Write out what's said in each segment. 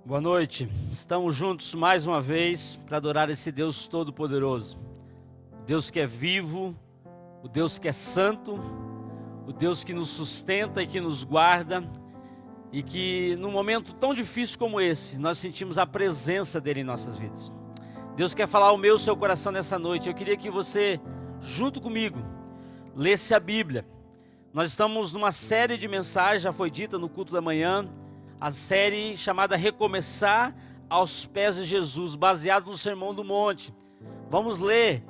Boa noite, estamos juntos mais uma vez para adorar esse Deus Todo-Poderoso, o Deus que é vivo, o Deus que é santo, o Deus que nos sustenta e que nos guarda, e que num momento tão difícil como esse, nós sentimos a presença dEle em nossas vidas. Deus quer falar ao meu e ao seu coração nessa noite. Eu queria que você, junto comigo, lesse a Bíblia. Nós estamos numa série de mensagens, já foi dita no culto da manhã, a série chamada Recomeçar aos Pés de Jesus, baseado no Sermão do Monte. Vamos ler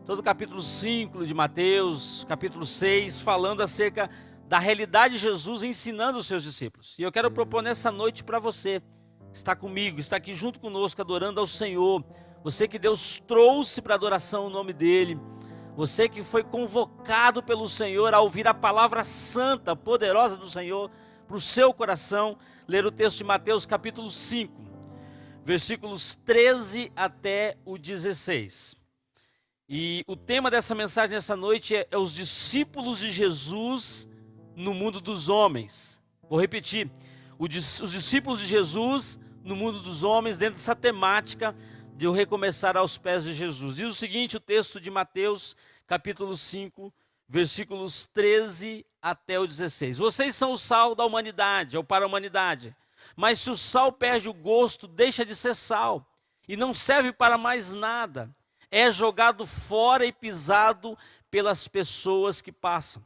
todo o capítulo 5 de Mateus, capítulo 6, falando acerca da realidade de Jesus ensinando os seus discípulos. E eu quero propor nessa noite para você, está comigo, está aqui junto conosco adorando ao Senhor, você que Deus trouxe para adoração o nome dEle, você que foi convocado pelo Senhor a ouvir a palavra santa, poderosa do Senhor para o seu coração, ler o texto de Mateus capítulo 5, versículos 13 até o 16. E o tema dessa mensagem nessa noite é os discípulos de Jesus no mundo dos homens. Vou repetir, os discípulos de Jesus no mundo dos homens, dentro dessa temática de eu recomeçar aos pés de Jesus. Diz o seguinte, o texto de Mateus capítulo 5, versículos 13 até o 16. Vocês são o sal da humanidade, ou para a humanidade. Mas se o sal perde o gosto, deixa de ser sal, e não serve para mais nada. É jogado fora e pisado pelas pessoas que passam.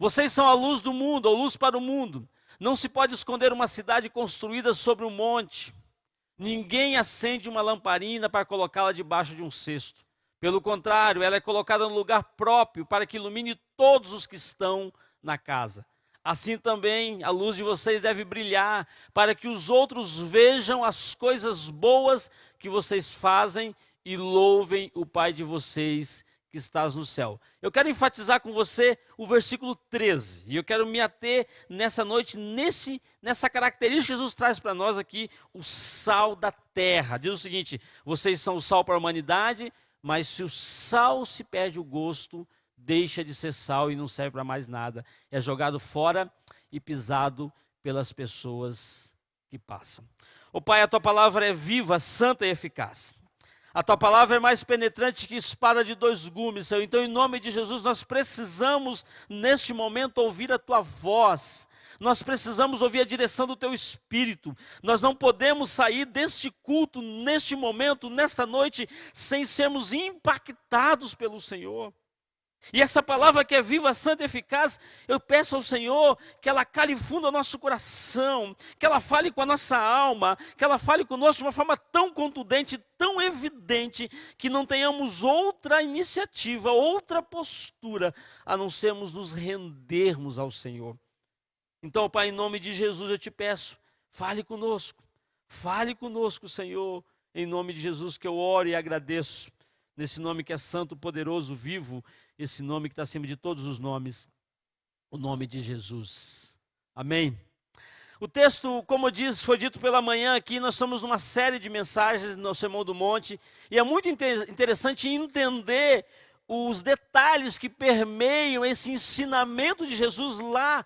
Vocês são a luz do mundo, ou luz para o mundo. Não se pode esconder uma cidade construída sobre um monte. Ninguém acende uma lamparina para colocá-la debaixo de um cesto. Pelo contrário, ela é colocada no lugar próprio para que ilumine todos os que estão na casa. Assim também a luz de vocês deve brilhar para que os outros vejam as coisas boas que vocês fazem e louvem o Pai de vocês que está no céu. Eu quero enfatizar com você o versículo 13 e eu quero me ater nessa noite nessa característica que Jesus traz para nós aqui, o sal da terra. Diz o seguinte, vocês são o sal para a humanidade, mas se o sal se perde o gosto, deixa de ser sal e não serve para mais nada. É jogado fora e pisado pelas pessoas que passam. Ó Pai, a Tua palavra é viva, santa e eficaz. A Tua palavra é mais penetrante que espada de dois gumes, Senhor. Então, em nome de Jesus, nós precisamos, neste momento, ouvir a Tua voz. Nós precisamos ouvir a direção do Teu Espírito. Nós não podemos sair deste culto, neste momento, nesta noite, sem sermos impactados pelo Senhor. E essa palavra que é viva, santa e eficaz, eu peço ao Senhor que ela cale fundo ao nosso coração, que ela fale com a nossa alma, que ela fale conosco de uma forma tão contundente, tão evidente, que não tenhamos outra iniciativa, outra postura, a não sermos nos rendermos ao Senhor. Então, Pai, em nome de Jesus eu te peço, fale conosco, Senhor, em nome de Jesus que eu oro e agradeço, nesse nome que é santo, poderoso, vivo, esse nome que está acima de todos os nomes, o nome de Jesus. Amém. O texto, como diz, foi dito pela manhã aqui, nós estamos numa série de mensagens no Sermão do Monte, e é muito interessante entender os detalhes que permeiam esse ensinamento de Jesus lá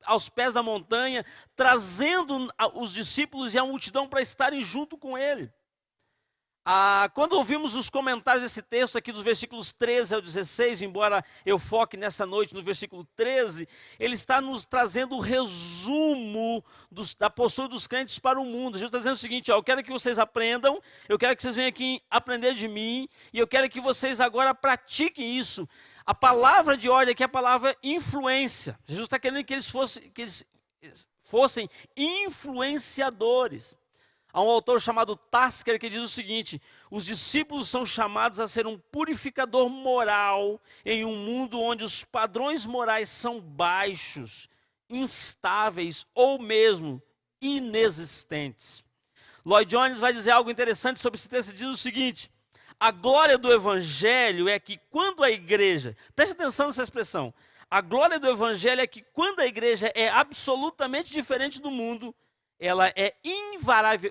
aos pés da montanha, trazendo os discípulos e a multidão para estarem junto com ele. Quando ouvimos os comentários desse texto aqui dos versículos 13 ao 16, embora eu foque nessa noite no versículo 13, ele está nos trazendo o resumo da postura dos crentes para o mundo. Jesus está dizendo o seguinte, eu quero que vocês aprendam, eu quero que vocês venham aqui aprender de mim, e eu quero que vocês agora pratiquem isso. A palavra de ordem aqui é a palavra influência. Jesus está querendo que eles fossem influenciadores. Há um autor chamado Tasker que diz o seguinte, os discípulos são chamados a ser um purificador moral em um mundo onde os padrões morais são baixos, instáveis ou mesmo inexistentes. Lloyd Jones vai dizer algo interessante sobre esse texto, diz o seguinte, a glória do evangelho é que quando a igreja, preste atenção nessa expressão, a glória do evangelho é que quando a igreja é absolutamente diferente do mundo, ela é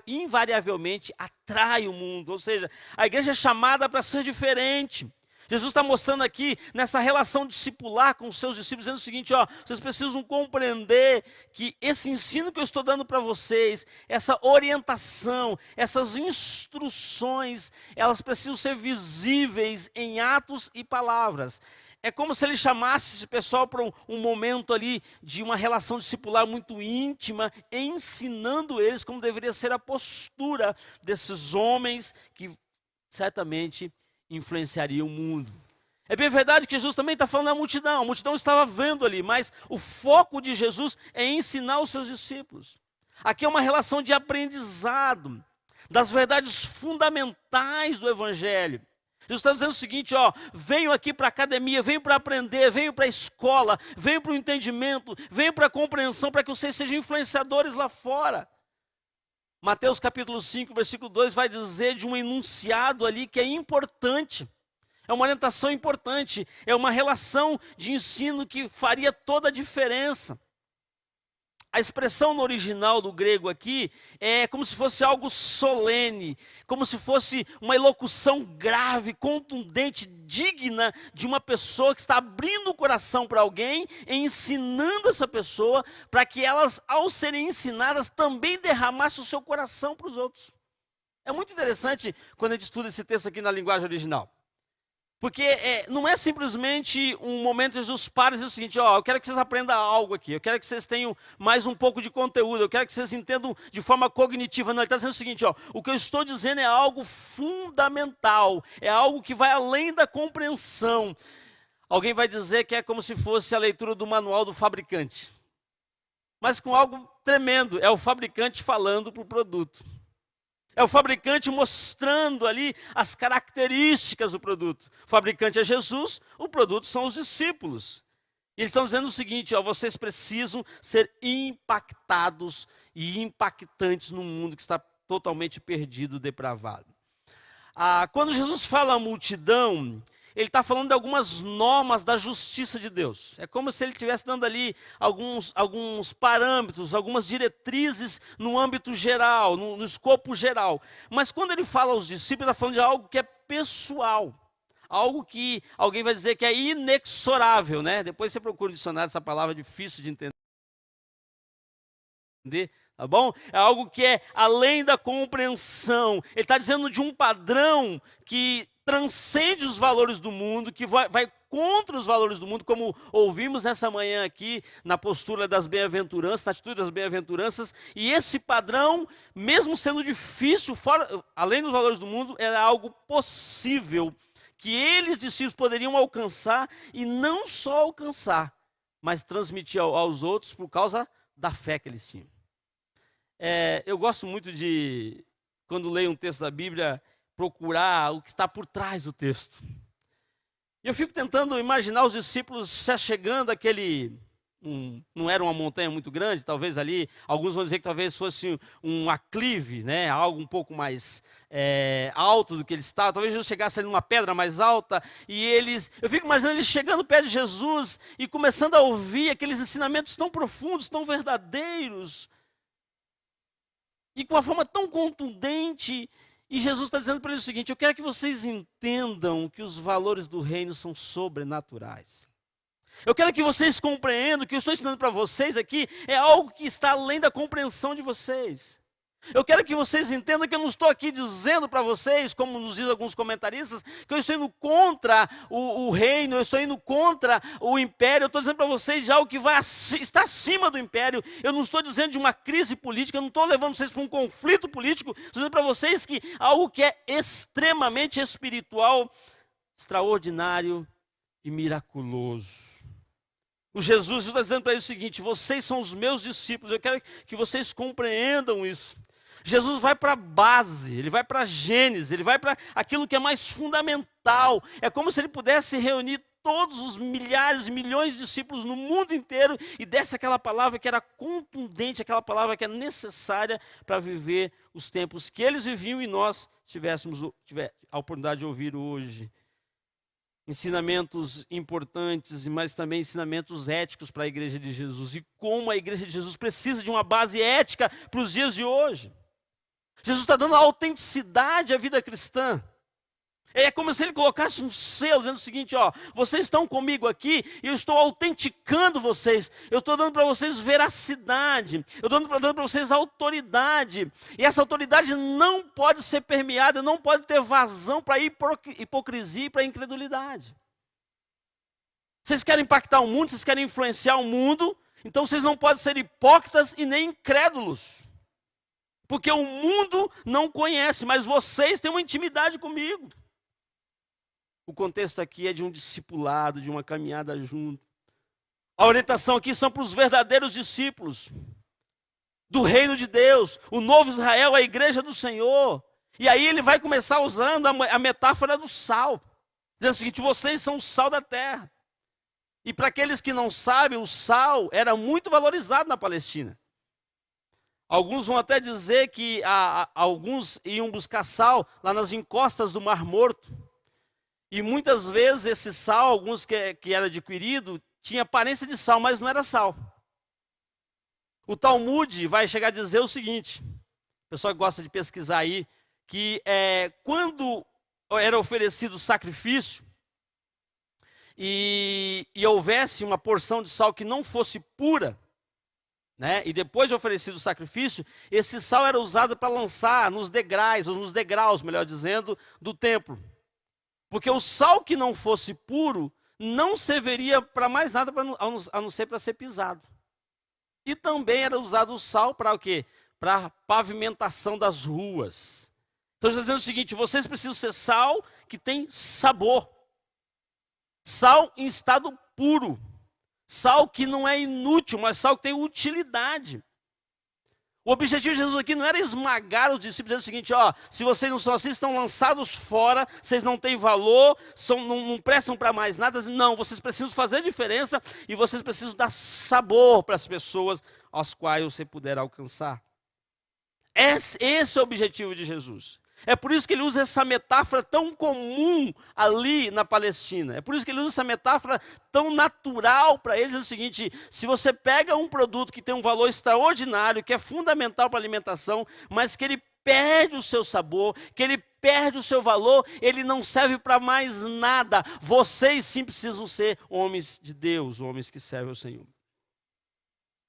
invariavelmente atrai o mundo, ou seja, a igreja é chamada para ser diferente, Jesus está mostrando aqui, nessa relação discipular com os seus discípulos, dizendo o seguinte, ó, vocês precisam compreender que esse ensino que eu estou dando para vocês, essa orientação, essas instruções, elas precisam ser visíveis em atos e palavras. É como se ele chamasse esse pessoal para um momento ali de uma relação discipular muito íntima, ensinando eles como deveria ser a postura desses homens que certamente influenciaria o mundo. É bem verdade que Jesus também está falando da multidão. A multidão estava vendo ali, mas o foco de Jesus é ensinar os seus discípulos. Aqui é uma relação de aprendizado das verdades fundamentais do Evangelho. Jesus está dizendo o seguinte, ó, venho aqui para a academia, venho para aprender, venho para a escola, venho para o entendimento, venho para a compreensão, para que vocês sejam influenciadores lá fora. Mateus capítulo 5, versículo 2 vai dizer de um enunciado ali que é importante, é uma orientação importante, é uma relação de ensino que faria toda a diferença. A expressão no original do grego aqui é como se fosse algo solene, como se fosse uma elocução grave, contundente, digna de uma pessoa que está abrindo o coração para alguém e ensinando essa pessoa para que elas, ao serem ensinadas, também derramassem o seu coração para os outros. É muito interessante quando a gente estuda esse texto aqui na linguagem original. Porque não é simplesmente um momento de Jesus para e diz o seguinte, ó, eu quero que vocês aprendam algo aqui, eu quero que vocês tenham mais um pouco de conteúdo, eu quero que vocês entendam de forma cognitiva. Não, ele está dizendo o seguinte, ó, o que eu estou dizendo é algo fundamental, é algo que vai além da compreensão. Alguém vai dizer que é como se fosse a leitura do manual do fabricante. Mas com algo tremendo, é o fabricante falando para o produto. É o fabricante mostrando ali as características do produto. O fabricante é Jesus, o produto são os discípulos. E eles estão dizendo o seguinte, ó, vocês precisam ser impactados e impactantes num mundo que está totalmente perdido, depravado. Quando Jesus fala à multidão, ele está falando de algumas normas da justiça de Deus. É como se ele estivesse dando ali alguns parâmetros, algumas diretrizes no âmbito geral, no escopo geral. Mas quando ele fala aos discípulos, ele está falando de algo que é pessoal. Algo que alguém vai dizer que é inexorável, né? Depois você procura no dicionário essa palavra difícil de entender. Tá bom? É algo que é além da compreensão. Ele está dizendo de um padrão que transcende os valores do mundo, que vai contra os valores do mundo, como ouvimos nessa manhã aqui, na postura das bem-aventuranças, na atitude das bem-aventuranças. E esse padrão, mesmo sendo difícil, além dos valores do mundo, era algo possível, que eles, discípulos, poderiam alcançar, e não só alcançar, mas transmitir aos outros por causa da fé que eles tinham. Eu gosto muito de, quando leio um texto da Bíblia, procurar o que está por trás do texto. E eu fico tentando imaginar os discípulos se chegando àquele... não era uma montanha muito grande, talvez ali, alguns vão dizer que talvez fosse um aclive, né, algo um pouco mais alto do que eles estavam. Talvez Jesus chegasse ali numa pedra mais alta, e eu fico imaginando eles chegando perto de Jesus e começando a ouvir aqueles ensinamentos tão profundos, tão verdadeiros, e com uma forma tão contundente. E Jesus está dizendo para eles o seguinte, eu quero que vocês entendam que os valores do reino são sobrenaturais. Eu quero que vocês compreendam que o que eu estou ensinando para vocês aqui é algo que está além da compreensão de vocês. Eu quero que vocês entendam que eu não estou aqui dizendo para vocês, como nos dizem alguns comentaristas, que eu estou indo contra o reino, eu estou indo contra o império. Eu estou dizendo para vocês de algo que está acima do império. Eu não estou dizendo de uma crise política, eu não estou levando vocês para um conflito político. Estou dizendo para vocês que algo que é extremamente espiritual, extraordinário e miraculoso. Jesus está dizendo para eles o seguinte, vocês são os meus discípulos, eu quero que vocês compreendam isso. Jesus vai para a base, ele vai para a gênese, ele vai para aquilo que é mais fundamental. É como se ele pudesse reunir todos os milhares e milhões de discípulos no mundo inteiro e desse aquela palavra que era contundente, aquela palavra que é necessária para viver os tempos que eles viviam e nós tivéssemos a oportunidade de ouvir hoje. Ensinamentos importantes, mas também ensinamentos éticos para a igreja de Jesus. E como a igreja de Jesus precisa de uma base ética para os dias de hoje. Jesus está dando autenticidade à vida cristã. É como se ele colocasse um selo, dizendo o seguinte, ó, vocês estão comigo aqui e eu estou autenticando vocês. Eu estou dando para vocês veracidade. Eu estou dando para vocês autoridade. E essa autoridade não pode ser permeada, não pode ter vazão para hipocrisia e para incredulidade. Vocês querem impactar o mundo, vocês querem influenciar o mundo, então vocês não podem ser hipócritas e nem incrédulos. Porque o mundo não conhece, mas vocês têm uma intimidade comigo. O contexto aqui é de um discipulado, de uma caminhada junto. A orientação aqui são para os verdadeiros discípulos do reino de Deus, o novo Israel, a igreja do Senhor. E aí ele vai começar usando a metáfora do sal. Dizendo o seguinte, vocês são o sal da terra. E para aqueles que não sabem, o sal era muito valorizado na Palestina. Alguns vão até dizer que alguns iam buscar sal lá nas encostas do Mar Morto. E muitas vezes esse sal, alguns que era adquirido, tinha aparência de sal, mas não era sal. O Talmud vai chegar a dizer o seguinte, o pessoal que gosta de pesquisar aí, que quando era oferecido sacrifício e houvesse uma porção de sal que não fosse pura, né, e depois de oferecido o sacrifício, esse sal era usado para lançar nos degraus, ou nos degraus, melhor dizendo, do templo. Porque o sal que não fosse puro não serviria para mais nada a não ser para ser pisado. E também era usado o sal para o quê? Para a pavimentação das ruas. Então está dizendo o seguinte, vocês precisam ser sal que tem sabor. Sal em estado puro. Sal que não é inútil, mas sal que tem utilidade. O objetivo de Jesus aqui não era esmagar os discípulos, dizendo o seguinte, ó, se vocês não são assim, estão lançados fora, vocês não têm valor, não prestam para mais nada. Não, vocês precisam fazer diferença e vocês precisam dar sabor para as pessoas às quais você puder alcançar. Esse é o objetivo de Jesus. É por isso que ele usa essa metáfora tão comum ali na Palestina. É por isso que ele usa essa metáfora tão natural para eles. É o seguinte, se você pega um produto que tem um valor extraordinário, que é fundamental para a alimentação, mas que ele perde o seu sabor, que ele perde o seu valor, ele não serve para mais nada. Vocês sim precisam ser homens de Deus, homens que servem ao Senhor.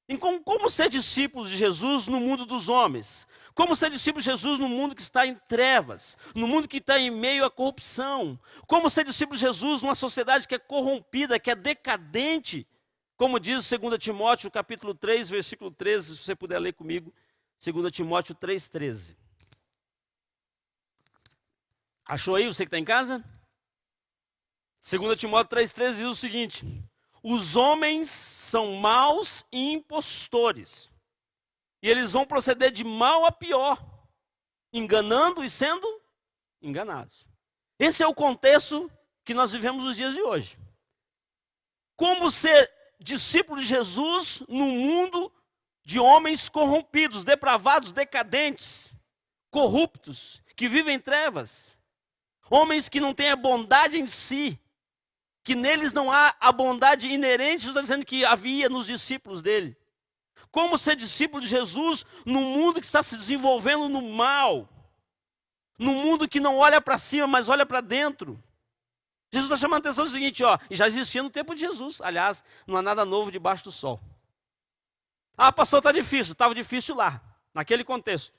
Então, como ser discípulos de Jesus no mundo dos homens? Como ser discípulo de Jesus no mundo que está em trevas, no mundo que está em meio à corrupção? Como ser discípulo de Jesus numa sociedade que é corrompida, que é decadente? Como diz 2 Timóteo, capítulo 3, versículo 13, se você puder ler comigo, 2 Timóteo 3,13. Achou aí, você que está em casa? 2 Timóteo 3,13 diz o seguinte, os homens são maus e impostores. E eles vão proceder de mal a pior, enganando e sendo enganados. Esse é o contexto que nós vivemos nos dias de hoje. Como ser discípulo de Jesus num mundo de homens corrompidos, depravados, decadentes, corruptos, que vivem em trevas. Homens que não têm a bondade em si, que neles não há a bondade inerente, Jesus está dizendo que havia nos discípulos dele. Como ser discípulo de Jesus num mundo que está se desenvolvendo no mal, num mundo que não olha para cima, mas olha para dentro. Jesus está chamando a atenção do seguinte, ó, e já existia no tempo de Jesus, aliás, não há nada novo debaixo do sol. Ah, pastor, está difícil, estava difícil lá, naquele contexto.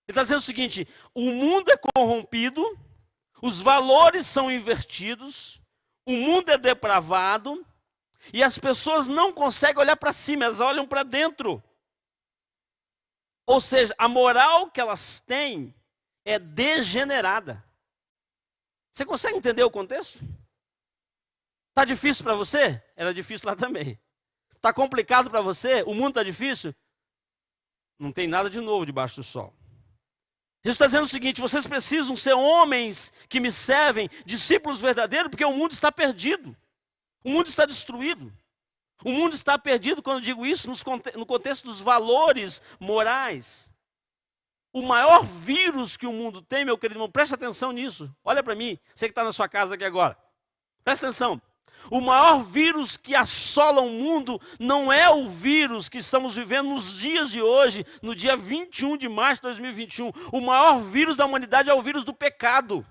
Ele está dizendo o seguinte, o mundo é corrompido, os valores são invertidos, o mundo é depravado, e as pessoas não conseguem olhar para cima, elas olham para dentro. Ou seja, a moral que elas têm é degenerada. Você consegue entender o contexto? Está difícil para você? Era difícil lá também. Está complicado para você? O mundo está difícil? Não tem nada de novo debaixo do sol. Jesus está dizendo o seguinte, vocês precisam ser homens que me servem, discípulos verdadeiros, porque o mundo está perdido. O mundo está destruído. O mundo está perdido, quando eu digo isso, no contexto dos valores morais. O maior vírus que o mundo tem, meu querido irmão, presta atenção nisso. Olha para mim, você que está na sua casa aqui agora. Presta atenção. O maior vírus que assola o mundo não é o vírus que estamos vivendo nos dias de hoje, no dia 21 de março de 2021. O maior vírus da humanidade é o vírus do pecado.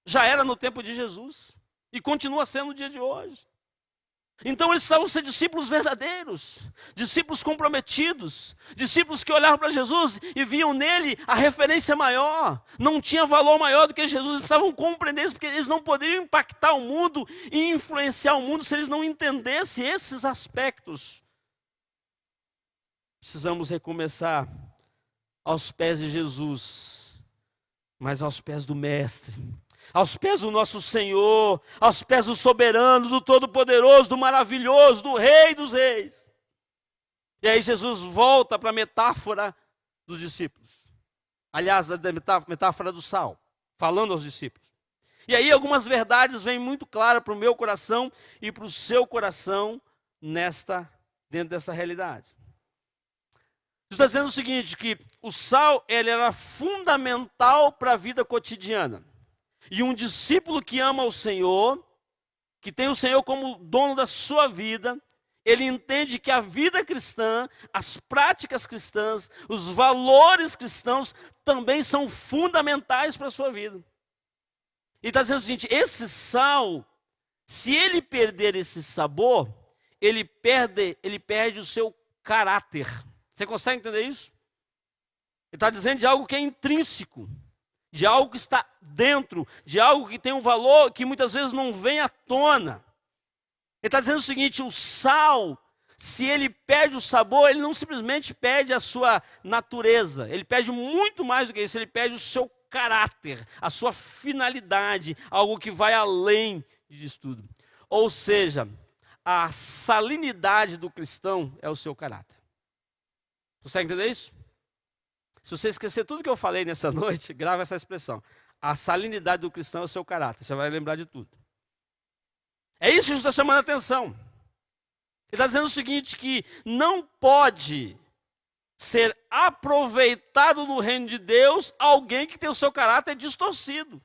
Já era no tempo de Jesus e continua sendo no dia de hoje. Então eles precisavam ser discípulos verdadeiros, discípulos comprometidos, discípulos que olhavam para Jesus e viam nele a referência maior. Não tinha valor maior do que Jesus, eles precisavam compreender isso, porque eles não poderiam impactar o mundo e influenciar o mundo se eles não entendessem esses aspectos. Precisamos recomeçar aos pés de Jesus, mas aos pés do Mestre. Aos pés do nosso Senhor, aos pés do soberano, do todo-poderoso, do maravilhoso, do Rei dos Reis. E aí Jesus volta para a metáfora dos discípulos. Aliás, a metáfora do sal, falando aos discípulos. E aí algumas verdades vêm muito claras para o meu coração e para o seu coração dentro dessa realidade. Jesus está dizendo o seguinte, que o sal ele era fundamental para a vida cotidiana. E um discípulo que ama o Senhor, que tem o Senhor como dono da sua vida, ele entende que a vida cristã, as práticas cristãs, os valores cristãos também são fundamentais para a sua vida. Ele está dizendo o seguinte, esse sal, se ele perder esse sabor, ele perde o seu caráter. Você consegue entender isso? Ele está dizendo de algo que é intrínseco, de algo que está dentro, de algo que tem um valor que muitas vezes não vem à tona. Ele está dizendo o seguinte, o sal, se ele perde o sabor, ele não simplesmente perde a sua natureza, ele perde muito mais do que isso, ele perde o seu caráter, a sua finalidade, algo que vai além disso tudo. Ou seja, a salinidade do cristão é o seu caráter. Consegue entender isso? Se você esquecer tudo que eu falei nessa noite, grava essa expressão. A salinidade do cristão é o seu caráter. Você vai lembrar de tudo. É isso que Jesus está chamando a atenção. Ele está dizendo o seguinte, que não pode ser aproveitado no reino de Deus alguém que tem o seu caráter distorcido.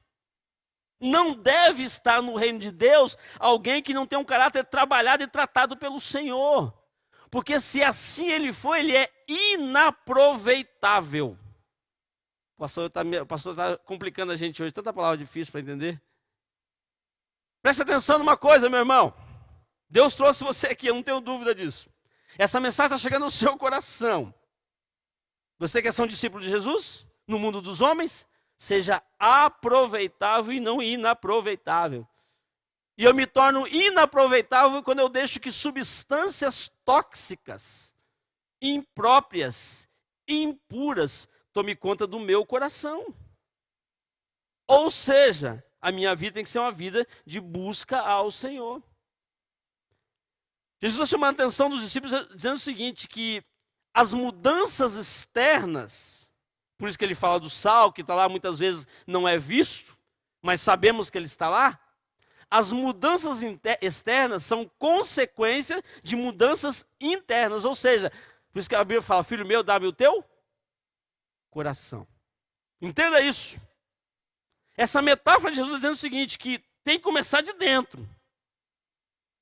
Não deve estar no reino de Deus alguém que não tem um caráter trabalhado e tratado pelo Senhor. Porque se assim ele for, ele é inaproveitável. O pastor está complicando a gente hoje, tanta palavra difícil para entender. Preste atenção numa coisa, meu irmão. Deus trouxe você aqui, eu não tenho dúvida disso. Essa mensagem está chegando no seu coração. Você quer ser um discípulo de Jesus? No mundo dos homens? Seja aproveitável e não inaproveitável. E eu me torno inaproveitável quando eu deixo que substâncias tóxicas, impróprias, impuras, tome conta do meu coração. Ou seja, a minha vida tem que ser uma vida de busca ao Senhor. Jesus está chamando a atenção dos discípulos dizendo o seguinte, que as mudanças externas, por isso que ele fala do sal, que está lá muitas vezes não é visto, mas sabemos que ele está lá. As mudanças externas são consequência de mudanças internas. Ou seja, por isso que a Bíblia fala, filho meu, dá-me o teu coração. Entenda isso. Essa metáfora de Jesus dizendo o seguinte, que tem que começar de dentro.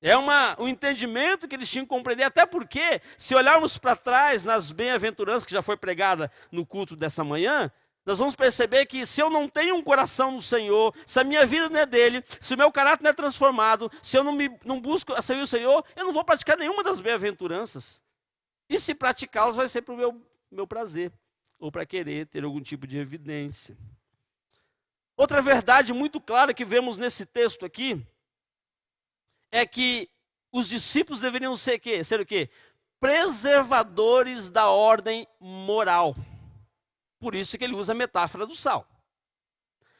É um entendimento que eles tinham que compreender, até porque, se olharmos para trás nas bem-aventuranças que já foi pregada no culto dessa manhã, nós vamos perceber que se eu não tenho um coração no Senhor, se a minha vida não é dele, se o meu caráter não é transformado, se eu não busco a servir o Senhor, eu não vou praticar nenhuma das bem-aventuranças. E se praticá-las vai ser para o meu prazer, ou para querer ter algum tipo de evidência. Outra verdade muito clara que vemos nesse texto aqui, é que os discípulos deveriam ser o quê? Preservadores da ordem moral. Por isso que ele usa a metáfora do sal.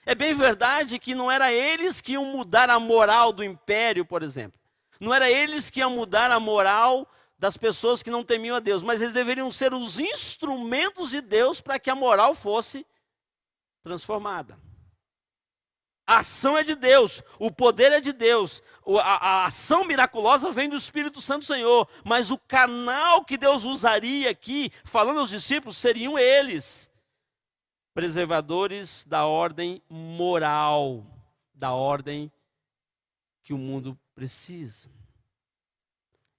É bem verdade que não era eles que iam mudar a moral do império, por exemplo. Não era eles que iam mudar a moral das pessoas que não temiam a Deus, mas eles deveriam ser os instrumentos de Deus para que a moral fosse transformada. A ação é de Deus, o poder é de Deus, a ação miraculosa vem do Espírito Santo do Senhor, mas o canal que Deus usaria aqui, falando aos discípulos, seriam eles. Preservadores da ordem moral, da ordem que o mundo precisa.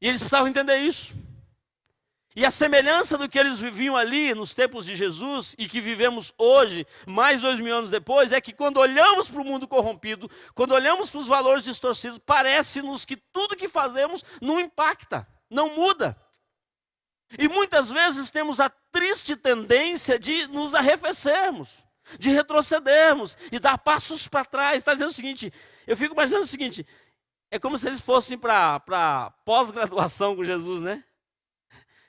E eles precisavam entender isso. E a semelhança do que eles viviam ali nos tempos de Jesus e que vivemos hoje, mais 2000 anos depois, é que quando olhamos para o mundo corrompido, quando olhamos para os valores distorcidos, parece-nos que tudo que fazemos não impacta, não muda. E muitas vezes temos a triste tendência de nos arrefecermos, de retrocedermos e dar passos para trás. Está dizendo o seguinte, eu fico imaginando o seguinte, é como se eles fossem para pós-graduação com Jesus, né?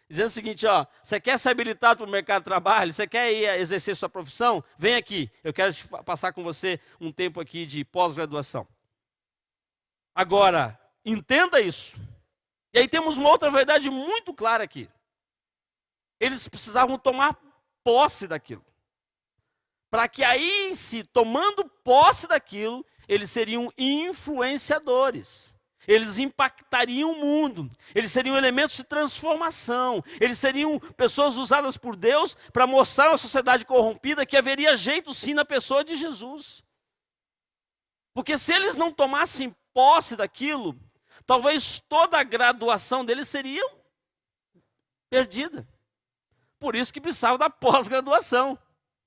Dizendo o seguinte, ó, você quer ser habilitado para o mercado de trabalho? Você quer ir exercer sua profissão? Vem aqui, eu quero passar com você um tempo aqui de pós-graduação. Agora, entenda isso. E aí temos uma outra verdade muito clara aqui. Eles precisavam tomar posse daquilo. Para que aí, se tomando posse daquilo, eles seriam influenciadores. Eles impactariam o mundo, eles seriam elementos de transformação, eles seriam pessoas usadas por Deus para mostrar à sociedade corrompida que haveria jeito sim na pessoa de Jesus. Porque se eles não tomassem posse daquilo, talvez toda a graduação deles seria perdida. Por isso que precisava da pós-graduação.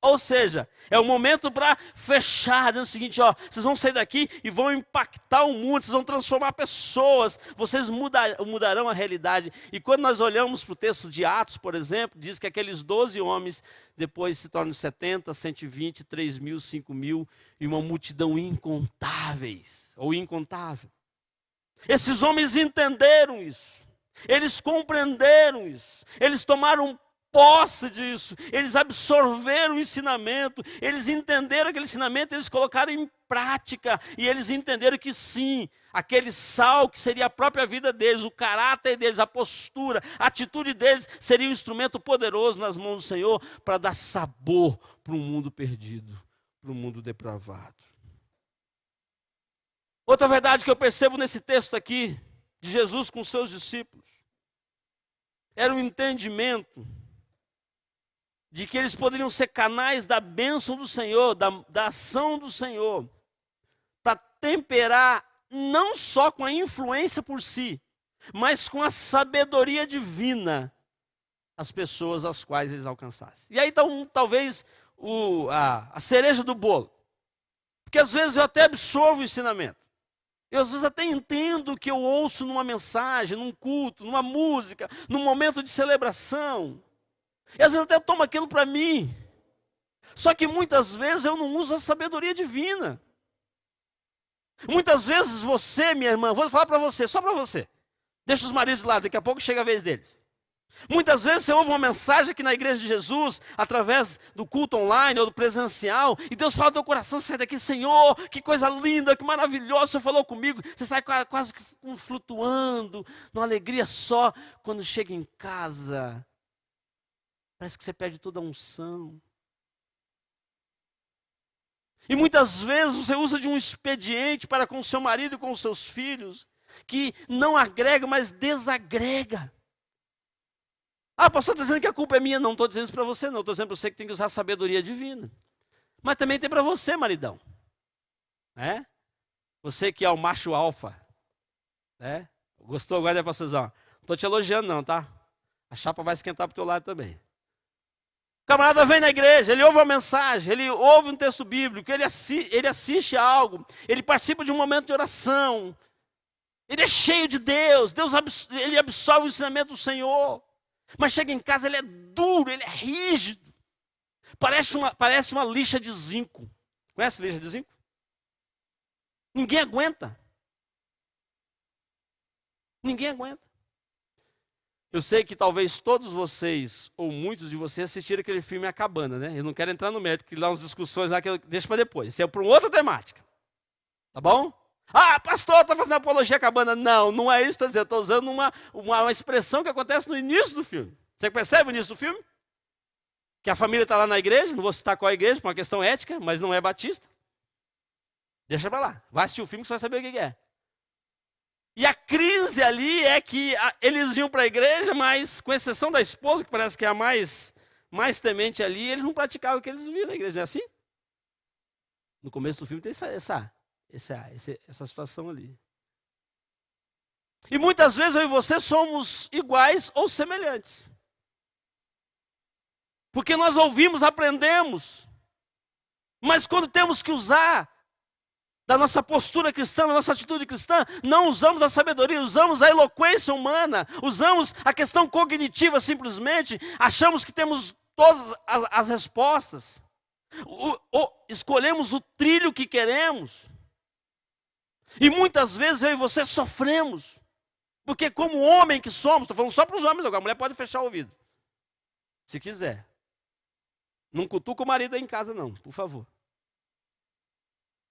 Ou seja, é o momento para fechar, dizendo o seguinte, ó, vocês vão sair daqui e vão impactar o mundo, vocês vão transformar pessoas, vocês mudarão a realidade. E quando nós olhamos para o texto de Atos, por exemplo, diz que aqueles 12 homens depois se tornam 70, 120, 3 mil, 5 mil e uma multidão incontáveis, ou incontável. Esses homens entenderam isso, eles compreenderam isso, eles tomaram posse disso, eles absorveram o ensinamento, eles entenderam aquele ensinamento, eles colocaram em prática, e eles entenderam que sim, aquele sal que seria a própria vida deles, o caráter deles, a postura, a atitude deles, seria um instrumento poderoso nas mãos do Senhor para dar sabor para um mundo perdido, para um mundo depravado. Outra verdade que eu percebo nesse texto aqui, de Jesus com seus discípulos, era o entendimento de que eles poderiam ser canais da bênção do Senhor, da ação do Senhor, para temperar não só com a influência por si, mas com a sabedoria divina as pessoas às quais eles alcançassem. E aí então, talvez a cereja do bolo, porque às vezes eu até absorvo o ensinamento, eu às vezes até entendo o que eu ouço numa mensagem, num culto, numa música, num momento de celebração, e às vezes até eu tomo aquilo para mim. Só que muitas vezes eu não uso a sabedoria divina. Muitas vezes você, minha irmã, vou falar para você, só para você. Deixa os maridos lá, daqui a pouco chega a vez deles. Muitas vezes você ouve uma mensagem aqui na igreja de Jesus, através do culto online ou do presencial, e Deus fala do teu coração, você sai daqui, Senhor, que coisa linda, que maravilhosa, você falou comigo. Você sai quase que flutuando, numa alegria só. Quando chega em casa, parece que você perde toda a unção. E muitas vezes você usa de um expediente para com o seu marido e com os seus filhos, que não agrega, mas desagrega. Ah, pastor, está dizendo que a culpa é minha. Não estou dizendo isso para você, não. Estou dizendo para você que tem que usar a sabedoria divina. Mas também tem para você, maridão. Né? Você que é o macho alfa. Né? Gostou agora, né, pastorzão? Não estou te elogiando não, tá? A chapa vai esquentar para o teu lado também. O camarada vem na igreja, ele ouve uma mensagem, ele ouve um texto bíblico, ele assiste a algo, ele participa de um momento de oração. Ele é cheio de Deus, ele absorve o ensinamento do Senhor. Mas chega em casa, ele é duro, ele é rígido. Parece uma lixa de zinco. Conhece lixa de zinco? Ninguém aguenta. Ninguém aguenta. Eu sei que talvez todos vocês, ou muitos de vocês, assistiram aquele filme A Cabana, né? Eu não quero entrar no mérito, porque lá umas discussões lá que eu deixo para depois. Isso é para uma outra temática. Tá bom? Ah, pastor, está fazendo apologia à cabana. Não, não é isso que estou dizendo. Estou usando uma expressão que acontece no início do filme. Você percebe o início do filme? Que a família está lá na igreja, não vou citar qual é a igreja, por uma questão ética, mas não é batista. Deixa para lá. Vai assistir o filme que você vai saber o que é. E a crise ali é que eles iam para a igreja, mas com exceção da esposa, que parece que é a mais temente ali, eles não praticavam o que eles viam na igreja. Não é assim? No começo do filme tem essa situação ali. E muitas vezes eu e você somos iguais ou semelhantes. Porque nós ouvimos, aprendemos. Mas quando temos que usar da nossa postura cristã, da nossa atitude cristã, não usamos a sabedoria, usamos a eloquência humana, usamos a questão cognitiva simplesmente, achamos que temos todas as respostas. Escolhemos o trilho que queremos. E muitas vezes eu e você sofremos. Porque como homem que somos, estou falando só para os homens agora, a mulher pode fechar o ouvido. Se quiser. Não cutuca o marido aí em casa não, por favor.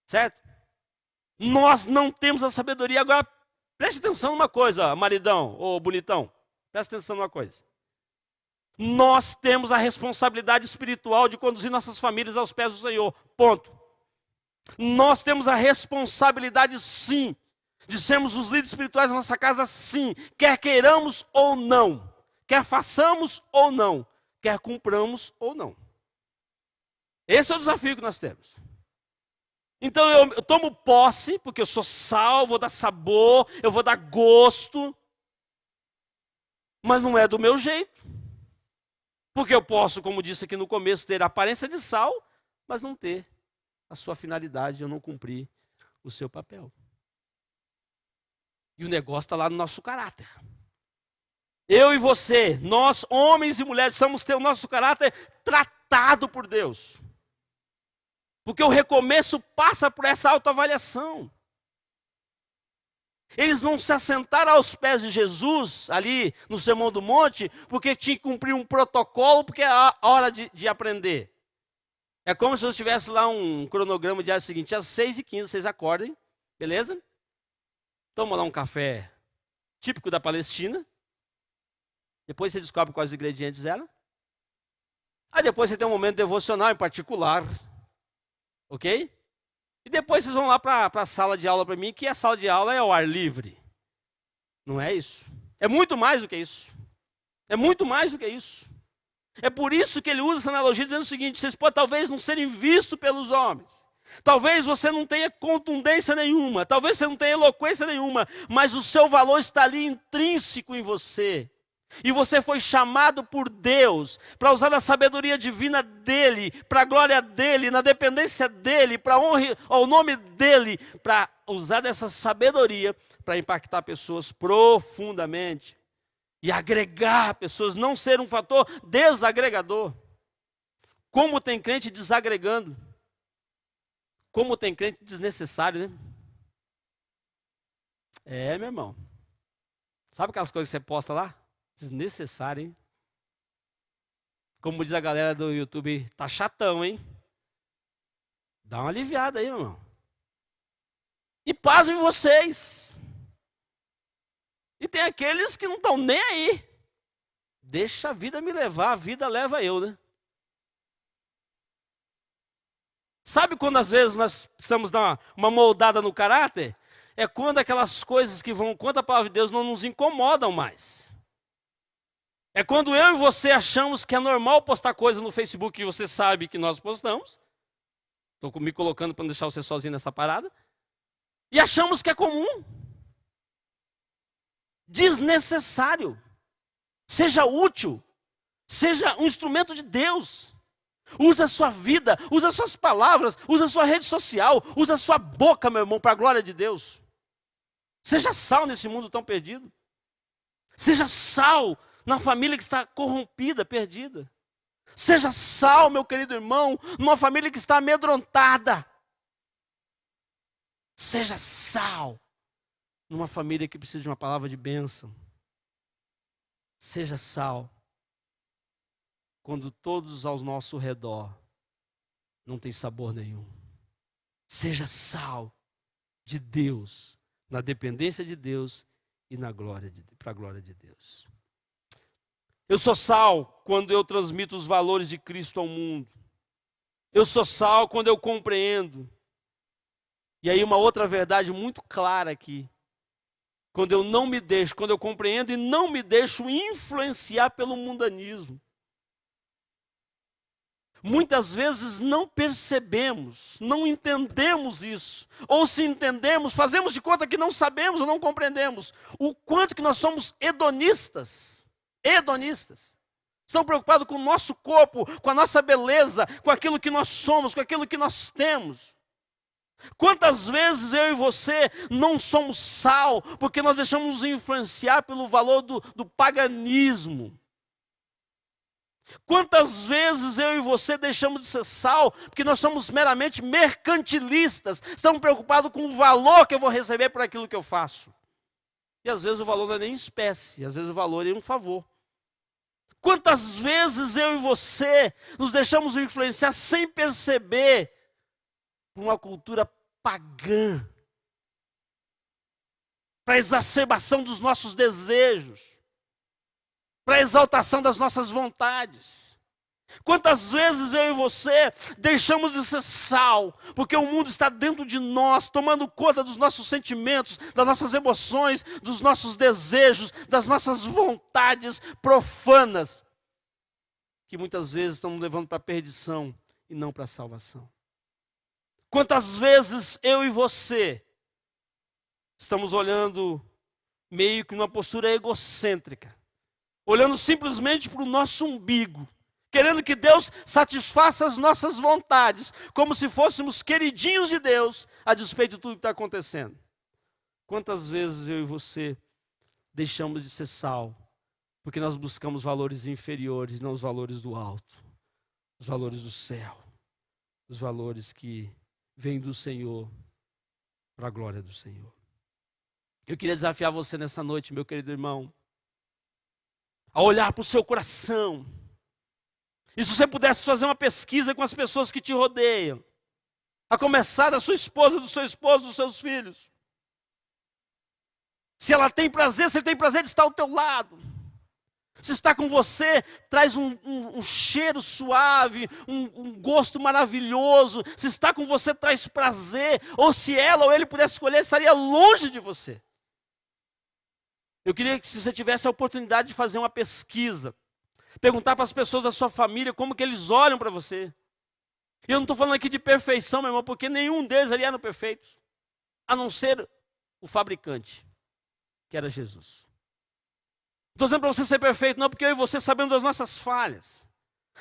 Certo? Nós não temos a sabedoria. Agora, preste atenção numa coisa, maridão ou bonitão. Preste atenção numa coisa. Nós temos a responsabilidade espiritual de conduzir nossas famílias aos pés do Senhor. Ponto. Nós temos a responsabilidade, sim, de sermos os líderes espirituais da nossa casa, sim. Quer queiramos ou não. Quer façamos ou não. Quer cumpramos ou não. Esse é o desafio que nós temos. Então eu tomo posse, porque eu sou sal, vou dar sabor, eu vou dar gosto. Mas não é do meu jeito. Porque eu posso, como disse aqui no começo, ter a aparência de sal, mas não ter a sua finalidade, eu não cumprir o seu papel. E o negócio está lá no nosso caráter. Eu e você, nós, homens e mulheres, precisamos ter o nosso caráter tratado por Deus. Porque o recomeço passa por essa autoavaliação. Eles não se assentaram aos pés de Jesus, ali no Sermão do Monte, porque tinha que cumprir um protocolo, porque é a hora de aprender. É como se eu tivesse lá um cronograma diário seguinte, às 6h15, vocês acordem, beleza? Toma lá um café típico da Palestina. Depois você descobre quais os ingredientes dela. Aí depois você tem um momento devocional em particular. Ok? E depois vocês vão lá para a sala de aula para mim, que a sala de aula é ao ar livre. Não é isso. É muito mais do que isso. É muito mais do que isso. É por isso que ele usa essa analogia dizendo o seguinte: vocês podem talvez não serem vistos pelos homens. Talvez você não tenha contundência nenhuma. Talvez você não tenha eloquência nenhuma. Mas o seu valor está ali intrínseco em você. E você foi chamado por Deus para usar da sabedoria divina dele, para a glória dele, na dependência dele, para a honra ao nome dele, para usar dessa sabedoria para impactar pessoas profundamente e agregar pessoas, não ser um fator desagregador. Como tem crente desagregando, como tem crente desnecessário, né? É, meu irmão. Sabe aquelas coisas que você posta lá? Desnecessário, hein? Como diz a galera do YouTube, tá chatão, hein? Dá uma aliviada aí, meu irmão. E pasmem vocês. E tem aqueles que não estão nem aí. Deixa a vida me levar, a vida leva eu, né? Sabe quando às vezes nós precisamos dar uma moldada no caráter? É quando aquelas coisas que vão contra a palavra de Deus não nos incomodam mais. É quando eu e você achamos que é normal postar coisas no Facebook que você sabe que nós postamos. Estou me colocando para não deixar você sozinho nessa parada. E achamos que é comum. Desnecessário. Seja útil. Seja um instrumento de Deus. Usa a sua vida, usa as suas palavras, usa a sua rede social, usa a sua boca, meu irmão, para a glória de Deus. Seja sal nesse mundo tão perdido. Seja sal na família que está corrompida, perdida. Seja sal, meu querido irmão, numa família que está amedrontada. Seja sal numa família que precisa de uma palavra de bênção. Seja sal quando todos ao nosso redor não tem sabor nenhum. Seja sal de Deus, na dependência de Deus e na glória para a glória de Deus. Eu sou sal quando eu transmito os valores de Cristo ao mundo. Eu sou sal quando eu compreendo. E aí uma outra verdade muito clara aqui. Quando eu não me deixo, quando eu compreendo e não me deixo influenciar pelo mundanismo. Muitas vezes não percebemos, não entendemos isso. Ou se entendemos, fazemos de conta que não sabemos ou não compreendemos. O quanto que nós somos hedonistas. Hedonistas. Estamos preocupados com o nosso corpo, com a nossa beleza, com aquilo que nós somos, com aquilo que nós temos. Quantas vezes eu e você não somos sal, porque nós deixamos nos influenciar pelo valor do paganismo? Quantas vezes eu e você deixamos de ser sal, porque nós somos meramente mercantilistas, estamos preocupados com o valor que eu vou receber por aquilo que eu faço. E às vezes o valor não é nem em espécie, às vezes o valor é um favor. Quantas vezes eu e você nos deixamos influenciar sem perceber por uma cultura pagã, para a exacerbação dos nossos desejos, para a exaltação das nossas vontades. Quantas vezes eu e você deixamos de ser sal, porque o mundo está dentro de nós, tomando conta dos nossos sentimentos, das nossas emoções, dos nossos desejos, das nossas vontades profanas, que muitas vezes estão nos levando para a perdição e não para a salvação. Quantas vezes eu e você estamos olhando meio que numa postura egocêntrica, olhando simplesmente para o nosso umbigo, querendo que Deus satisfaça as nossas vontades, como se fôssemos queridinhos de Deus, a despeito de tudo que está acontecendo. Quantas vezes eu e você deixamos de ser sal, porque nós buscamos valores inferiores, não os valores do alto, os valores do céu, os valores que vêm do Senhor, para a glória do Senhor. Eu queria desafiar você nessa noite, meu querido irmão, a olhar para o seu coração. E se você pudesse fazer uma pesquisa com as pessoas que te rodeiam, a começar da sua esposa, do seu esposo, dos seus filhos. Se ela tem prazer, se ele tem prazer de estar ao teu lado. Se está com você, traz um cheiro suave, um gosto maravilhoso. Se está com você, traz prazer. Ou se ela ou ele pudesse escolher, estaria longe de você. Eu queria que se você tivesse a oportunidade de fazer uma pesquisa, perguntar para as pessoas da sua família como que eles olham para você. E eu não estou falando aqui de perfeição, meu irmão, porque nenhum deles ali eram perfeitos, a não ser o fabricante, que era Jesus. Estou dizendo para você ser perfeito, não, porque eu e você sabemos das nossas falhas,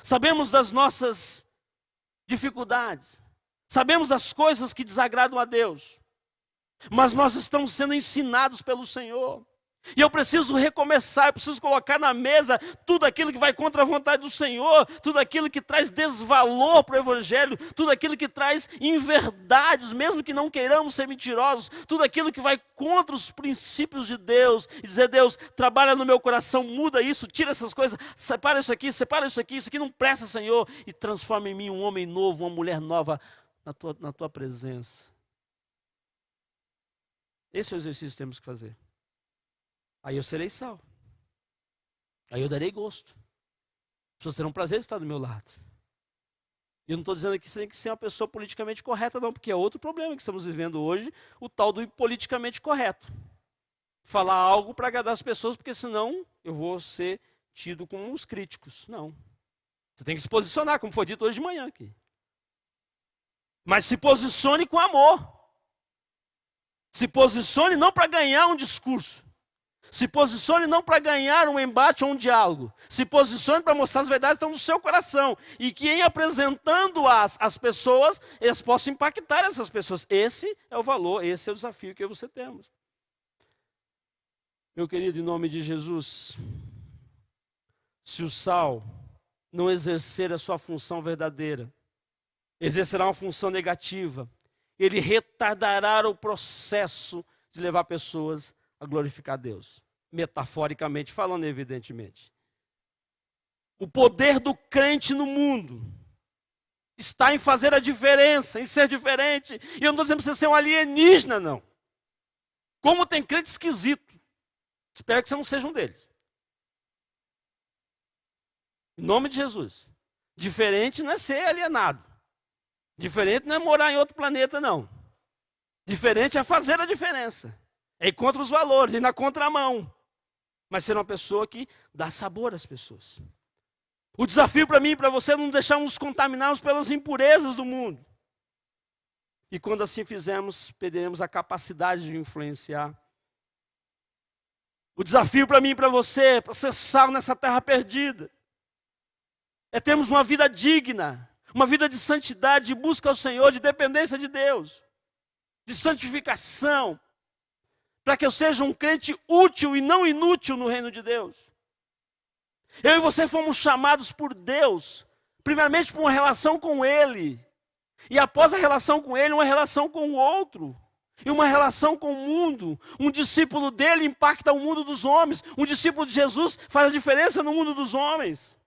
sabemos das nossas dificuldades, sabemos das coisas que desagradam a Deus, mas nós estamos sendo ensinados pelo Senhor. E eu preciso recomeçar, eu preciso colocar na mesa tudo aquilo que vai contra a vontade do Senhor, tudo aquilo que traz desvalor para o Evangelho, tudo aquilo que traz inverdades, mesmo que não queiramos ser mentirosos, tudo aquilo que vai contra os princípios de Deus, e dizer: Deus, trabalha no meu coração, muda isso, tira essas coisas, separa isso aqui não presta, Senhor, e transforma em mim um homem novo, uma mulher nova na tua presença. Esse é o exercício que temos que fazer. Aí eu serei sal. Aí eu darei gosto. As pessoas terão prazer de estar do meu lado. E eu não estou dizendo que você tem que ser uma pessoa politicamente correta, não, porque é outro problema que estamos vivendo hoje, o tal do politicamente correto. Falar algo para agradar as pessoas, porque senão eu vou ser tido como uns críticos. Não. Você tem que se posicionar, como foi dito hoje de manhã aqui. Mas se posicione com amor. Se posicione não para ganhar um discurso. Se posicione não para ganhar um embate ou um diálogo. Se posicione para mostrar as verdades que estão no seu coração. E que em apresentando-as às pessoas, eles possam impactar essas pessoas. Esse é o valor, esse é o desafio que você temos. Meu querido, em nome de Jesus, se o sal não exercer a sua função verdadeira, exercerá uma função negativa, ele retardará o processo de levar pessoas a glorificar Deus, metaforicamente falando, evidentemente. O poder do crente no mundo está em fazer a diferença, em ser diferente. E eu não estou dizendo para você ser um alienígena, não. Como tem crente esquisito. Espero que você não seja um deles. Em nome de Jesus. Diferente não é ser alienado. Diferente não é morar em outro planeta, não. Diferente é fazer a diferença. É ir contra os valores, ir na contramão. Mas ser uma pessoa que dá sabor às pessoas. O desafio para mim e para você é não deixarmos nos contaminarmos pelas impurezas do mundo. E quando assim fizermos, perderemos a capacidade de influenciar. O desafio para mim e para você é para ser sal nessa terra perdida. É termos uma vida digna, uma vida de santidade, de busca ao Senhor, de dependência de Deus, de santificação, para que eu seja um crente útil e não inútil no reino de Deus. Eu e você fomos chamados por Deus, primeiramente por uma relação com Ele, e após a relação com Ele, uma relação com o outro, e uma relação com o mundo. Um discípulo dele impacta o mundo dos homens, um discípulo de Jesus faz a diferença no mundo dos homens.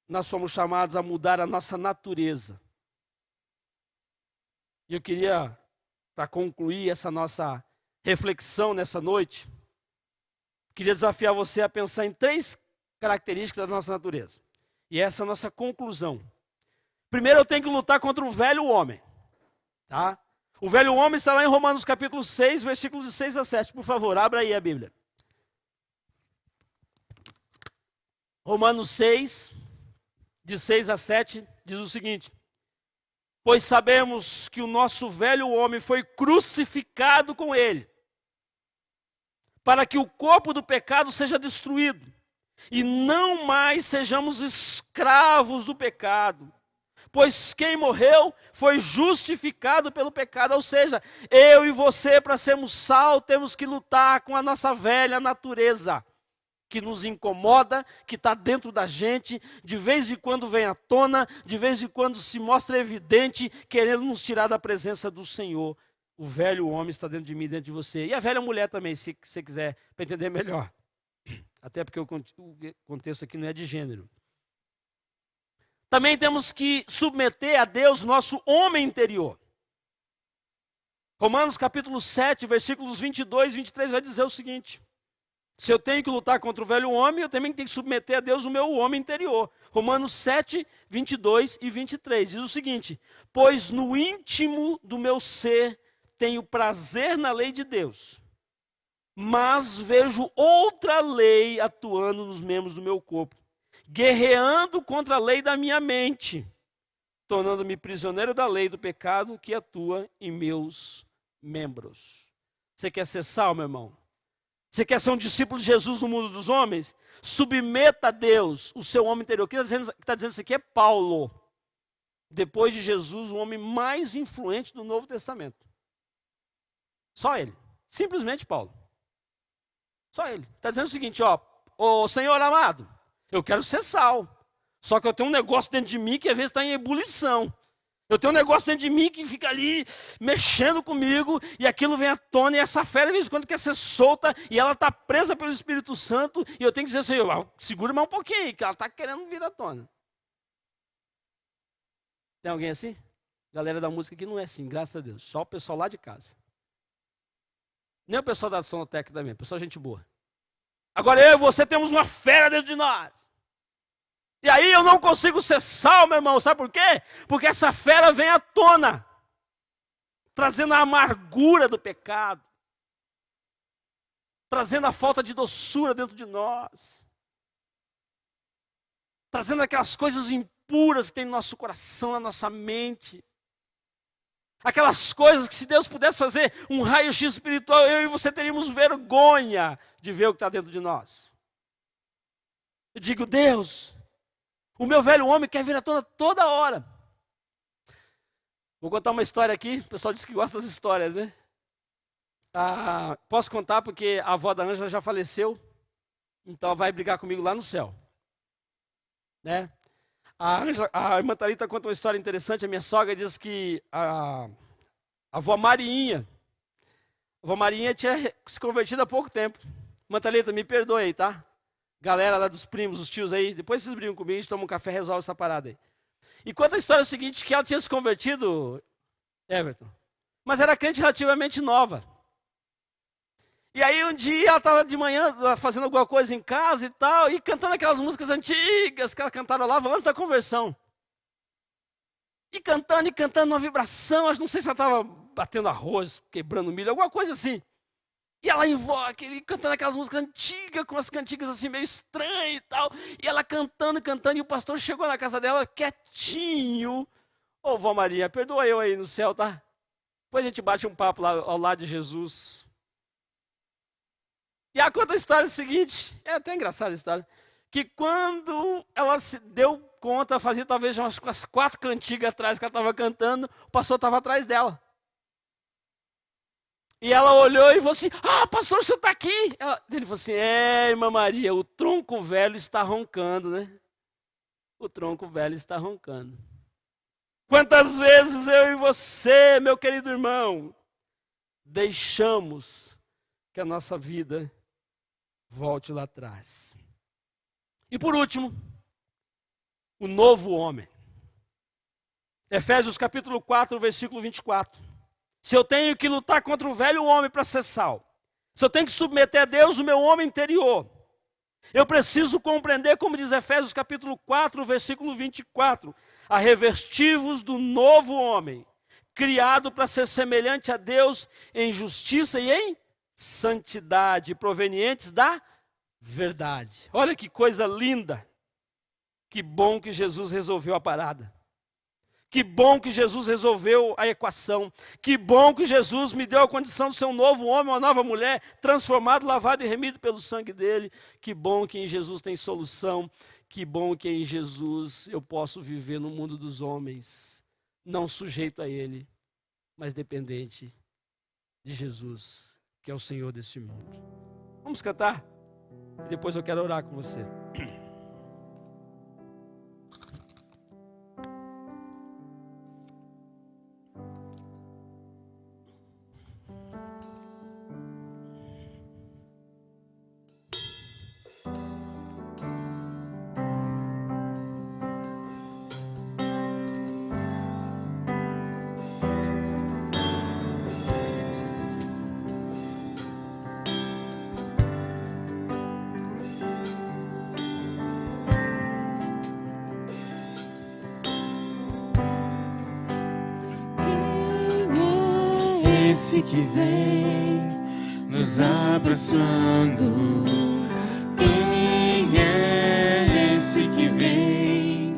Nós somos chamados a mudar a nossa natureza. E eu queria, para concluir essa nossa reflexão nessa noite, queria desafiar você a pensar em 3 características da nossa natureza. E essa é a nossa conclusão. Primeiro, eu tenho que lutar contra o velho homem. Tá? O velho homem está lá em Romanos capítulo 6, versículos de 6 a 7. Por favor, abra aí a Bíblia. Romanos 6, de 6 a 7, diz o seguinte: pois sabemos que o nosso velho homem foi crucificado com ele, para que o corpo do pecado seja destruído, e não mais sejamos escravos do pecado. Pois quem morreu foi justificado pelo pecado. Ou seja, eu e você, para sermos sal, temos que lutar com a nossa velha natureza, que nos incomoda, que está dentro da gente, de vez em quando vem à tona, de vez em quando se mostra evidente, querendo nos tirar da presença do Senhor. O velho homem está dentro de mim, dentro de você. E a velha mulher também, se você quiser, para entender melhor. Até porque o contexto aqui não é de gênero. Também temos que submeter a Deus nosso homem interior. Romanos capítulo 7, versículos 22 e 23 vai dizer o seguinte: se eu tenho que lutar contra o velho homem, eu também tenho que submeter a Deus o meu homem interior. Romanos 7, 22 e 23 diz o seguinte: pois no íntimo do meu ser tenho prazer na lei de Deus, mas vejo outra lei atuando nos membros do meu corpo, guerreando contra a lei da minha mente, tornando-me prisioneiro da lei do pecado que atua em meus membros. Você quer ser sal, meu irmão? Você quer ser um discípulo de Jesus no mundo dos homens? Submeta a Deus o seu homem interior. Quem está dizendo isso aqui é Paulo. Depois de Jesus, o homem mais influente do Novo Testamento. Só ele. Simplesmente Paulo. Só ele. Está dizendo o seguinte, ô Senhor amado, eu quero ser sal. Só que eu tenho um negócio dentro de mim que às vezes está em ebulição. Eu tenho um negócio dentro de mim que fica ali mexendo comigo, e aquilo vem à tona, e essa fera de vez em quando quer ser solta, e ela está presa pelo Espírito Santo, e eu tenho que dizer assim, segura mais um pouquinho aí, que ela está querendo vir à tona. Tem alguém assim? Galera da música aqui não é assim, graças a Deus. Só o pessoal lá de casa. Nem o pessoal da Sonoteca também, o pessoal gente boa. Agora eu e você temos uma fera dentro de nós. E aí eu não consigo ser sal, meu irmão, sabe por quê? Porque essa fera vem à tona, trazendo a amargura do pecado, trazendo a falta de doçura dentro de nós, trazendo aquelas coisas impuras que tem no nosso coração, na nossa mente, aquelas coisas que se Deus pudesse fazer um raio-x espiritual, eu e você teríamos vergonha de ver o que está dentro de nós. Eu digo, Deus, o meu velho homem quer vir à tona toda hora. Vou contar uma história aqui, o pessoal diz que gosta das histórias, né? Posso contar porque a avó da Ângela já faleceu, então ela vai brigar comigo lá no céu. Né? A irmã Thalita conta uma história interessante, a minha sogra diz que a avó Marinha tinha se convertido há pouco tempo. Irmã Thalita, me perdoe aí, tá? Galera lá dos primos, os tios aí, depois vocês brigam comigo, a gente toma um café e resolve essa parada aí. E conta a história seguinte, que ela tinha se convertido, Everton, mas era crente relativamente nova. E aí um dia ela estava de manhã fazendo alguma coisa em casa e tal, e cantando aquelas músicas antigas que ela cantaram lá antes da conversão. E cantando, uma vibração, não sei se ela estava batendo arroz, quebrando milho, alguma coisa assim. E ela invoca, ele cantando aquelas músicas antigas, com as cantigas assim meio estranhas e tal. E ela cantando, e o pastor chegou na casa dela quietinho. Ô, vó Maria, perdoa eu aí no céu, tá? Depois a gente bate um papo lá ao lado de Jesus. E ela conta a história seguinte, é até engraçada a história, que quando ela se deu conta, fazia talvez umas 4 cantigas atrás que ela estava cantando, o pastor estava atrás dela. E ela olhou e falou assim, pastor, o senhor está aqui? Ele falou assim, irmã Maria, o tronco velho está roncando, né? O tronco velho está roncando. Quantas vezes eu e você, meu querido irmão, deixamos que a nossa vida volte lá atrás. E por último, o novo homem. Efésios capítulo 4, versículo 24. Se eu tenho que lutar contra o velho homem para ser salvo, se eu tenho que submeter a Deus o meu homem interior, eu preciso compreender, como diz Efésios capítulo 4, versículo 24, a revestir-vos do novo homem, criado para ser semelhante a Deus em justiça e em santidade, provenientes da verdade. Olha que coisa linda. Que bom que Jesus resolveu a parada. Que bom que Jesus resolveu a equação. Que bom que Jesus me deu a condição de ser um novo homem, uma nova mulher, transformado, lavado e remido pelo sangue dele. Que bom que em Jesus tem solução. Que bom que em Jesus eu posso viver no mundo dos homens, não sujeito a ele, mas dependente de Jesus, que é o Senhor desse mundo. Vamos cantar? E depois eu quero orar com você. Esse que vem nos abraçando. Quem é esse que vem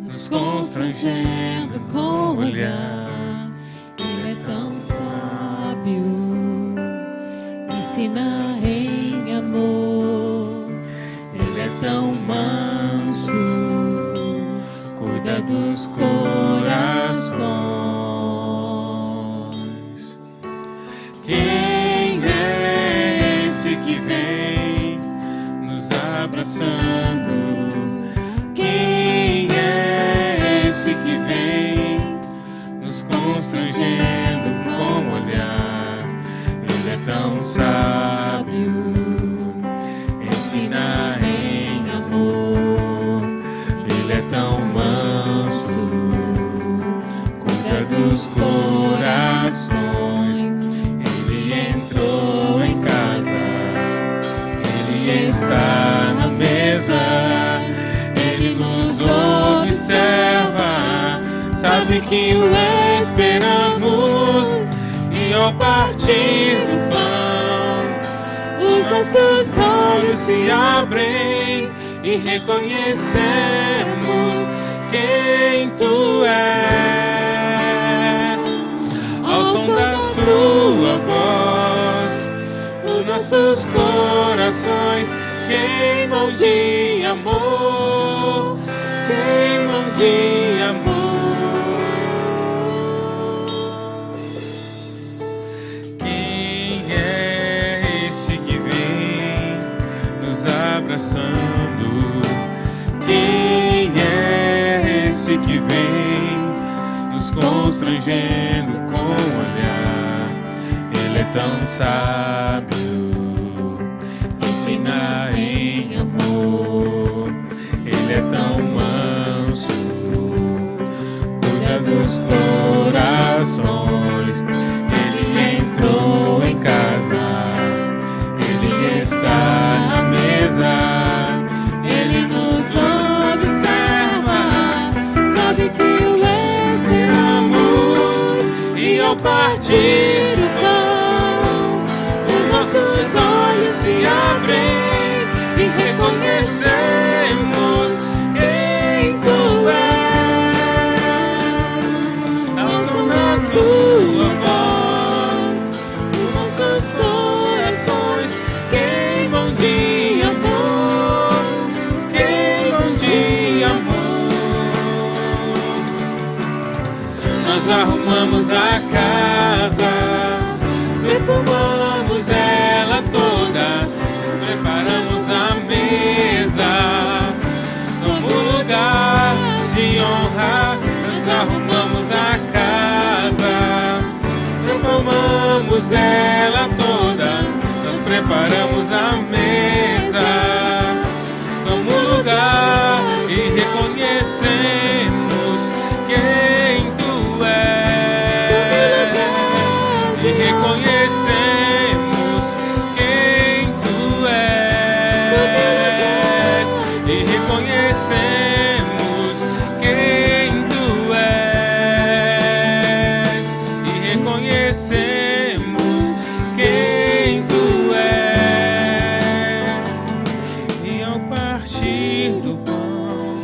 nos constrangendo com o olhar? Ele é tão sábio, ensina em amor. Ele é tão manso, cuida dos corações. Quem é esse que vem nos abraçando? Quem é esse que vem nos constrangendo com o olhar? Ele é tão sábio, ensina em amor. Ele é tão manso, cuida dos corações. Está na mesa, Ele nos observa, sabe que o esperamos, e ao partir do pão, os nossos olhos se abrem e reconhecemos quem Tu és. Ao som da Tua voz, os nossos corações queimam de amor, queimam de amor. Quem é esse que vem nos abraçando? Quem é esse que vem nos constrangendo com o olhar? Ele é tão sábio, ensina em amor. Ele é tão manso, cuida dos corações. Ele entrou em casa, Ele está na mesa. Ele nos observa, sabe que o esperamos, e ao partir do pão, os nossos olhos se abrem e reconhecemos quem Tu és. Ao som da Tua voz, os nossos corações queimam de amor, nós arrumamos a casa, perfumamos ela toda, preparamos a mesa, somos lugar de honra, nós arrumamos a casa, perfumamos ela toda, nós preparamos a mesa, somos lugar e reconhecemos quem Tu és, e reconhecemos quem Tu és, e reconhecemos quem Tu és, e reconhecemos quem Tu és. E ao partir do pão,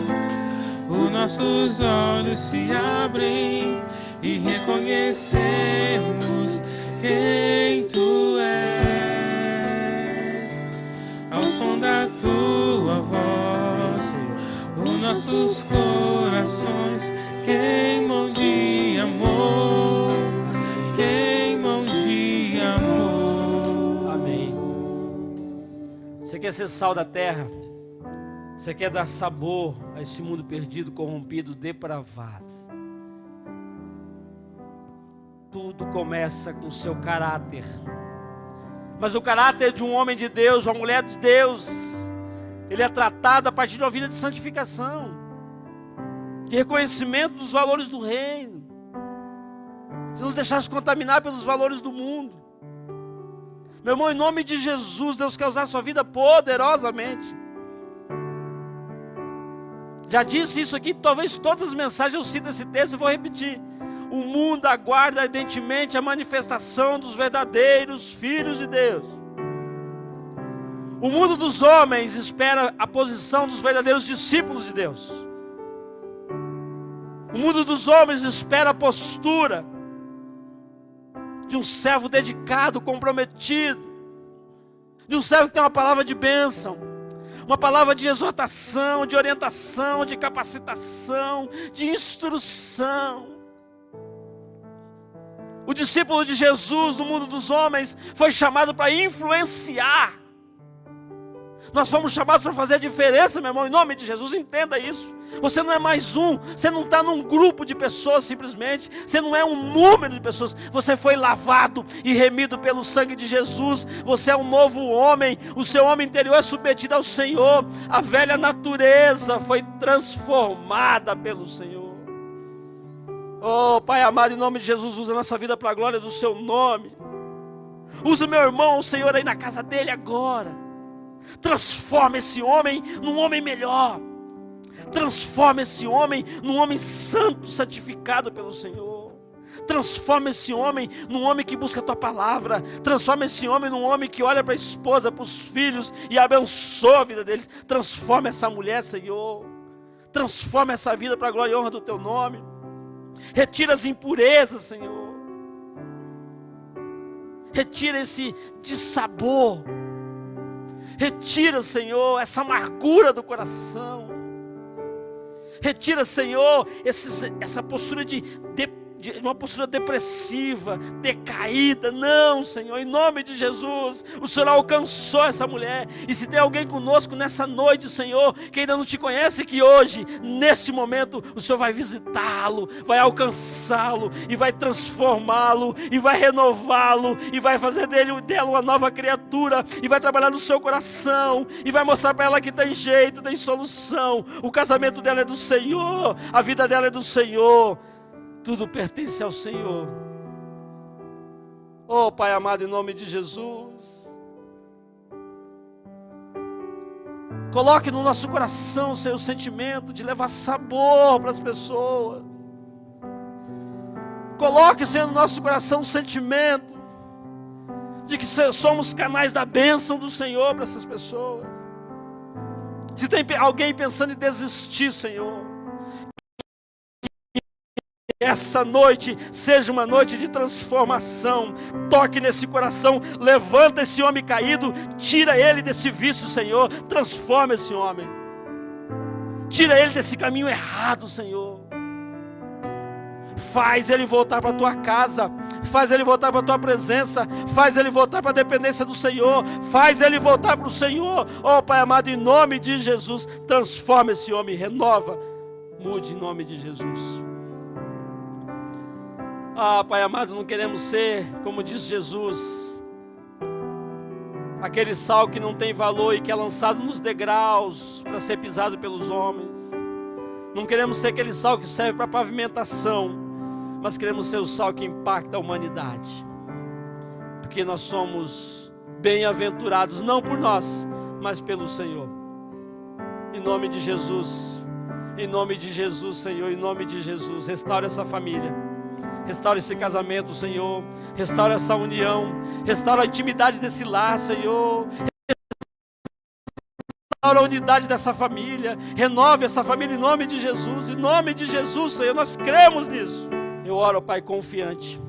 os nossos olhos se abrem e reconhecemos quem Tu és. Ao som da Tua voz, os nossos corações queimam de amor, queimam de amor. Amém. Você quer ser sal da terra? Você quer dar sabor a esse mundo perdido, corrompido, depravado? Tudo começa com o seu caráter. Mas o caráter de um homem de Deus, uma mulher de Deus, ele é tratado a partir de uma vida de santificação, de reconhecimento dos valores do reino. Se não deixar se contaminar pelos valores do mundo. Meu irmão, em nome de Jesus, Deus quer usar a sua vida poderosamente. Já disse isso aqui, talvez todas as mensagens eu cito esse texto e vou repetir. O mundo aguarda ardentemente a manifestação dos verdadeiros filhos de Deus. O mundo dos homens espera a posição dos verdadeiros discípulos de Deus. O mundo dos homens espera a postura de um servo dedicado, comprometido, de um servo que tem uma palavra de bênção, uma palavra de exortação, de orientação, de capacitação, de instrução. O discípulo de Jesus no mundo dos homens foi chamado para influenciar. Nós fomos chamados para fazer a diferença, meu irmão, em nome de Jesus, entenda isso. Você não é mais um, você não está num grupo de pessoas simplesmente, você não é um número de pessoas, você foi lavado e remido pelo sangue de Jesus, você é um novo homem, o seu homem interior é submetido ao Senhor, a velha natureza foi transformada pelo Senhor. Oh, Pai amado, em nome de Jesus, usa a nossa vida para a glória do Seu nome. Usa o meu irmão, o Senhor, aí na casa dele agora. Transforma esse homem num homem melhor. Transforma esse homem num homem santo, santificado pelo Senhor. Transforma esse homem num homem que busca a Tua palavra. Transforma esse homem num homem que olha para a esposa, para os filhos e abençoa a vida deles. Transforma essa mulher, Senhor. Transforma essa vida para a glória e honra do Teu nome. Retira as impurezas, Senhor. Retira esse dissabor. Retira, Senhor, essa amargura do coração. Retira, Senhor, essa postura de uma postura depressiva, decaída. Não, Senhor, em nome de Jesus, o Senhor alcançou essa mulher. E se tem alguém conosco nessa noite, Senhor, que ainda não Te conhece, que hoje, nesse momento, o Senhor vai visitá-lo, vai alcançá-lo, e vai transformá-lo, e vai renová-lo, e vai fazer dela uma nova criatura, e vai trabalhar no seu coração, e vai mostrar para ela que tem jeito, tem solução. O casamento dela é do Senhor, a vida dela é do Senhor. Tudo pertence ao Senhor. Oh, Pai amado, em nome de Jesus, coloque no nosso coração, Senhor, o sentimento de levar sabor para as pessoas. Coloque, Senhor, no nosso coração o sentimento de que somos canais da bênção do Senhor para essas pessoas. Se tem alguém pensando em desistir, Senhor, esta noite seja uma noite de transformação. Toque nesse coração, levanta esse homem caído, tira ele desse vício, Senhor. Transforma esse homem, tira ele desse caminho errado, Senhor. Faz ele voltar para a tua casa, faz ele voltar para a tua presença, faz ele voltar para a dependência do Senhor, faz ele voltar para o Senhor. Oh Pai amado, em nome de Jesus, transforma esse homem, renova, mude em nome de Jesus. Ah, Pai amado, não queremos ser, como diz Jesus, aquele sal que não tem valor e que é lançado nos degraus para ser pisado pelos homens. Não queremos ser aquele sal que serve para pavimentação, mas queremos ser o sal que impacta a humanidade. Porque nós somos bem-aventurados, não por nós, mas pelo Senhor. Em nome de Jesus, Senhor, em nome de Jesus, restaura essa família. Restaura esse casamento, Senhor. Restaura essa união. Restaura a intimidade desse lar, Senhor. Restaura a unidade dessa família. Renove essa família em nome de Jesus. Em nome de Jesus, Senhor, nós cremos nisso. Eu oro, Pai, confiante,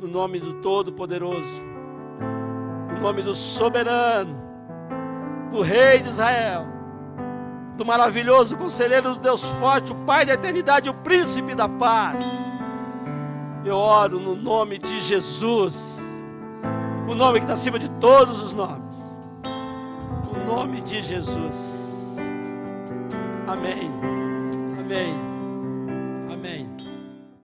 no nome do Todo-Poderoso, no nome do Soberano, do Rei de Israel, do maravilhoso Conselheiro, do Deus Forte, o Pai da eternidade, o Príncipe da paz. Eu oro no nome de Jesus, o nome que está acima de todos os nomes, o nome de Jesus. Amém. Amém.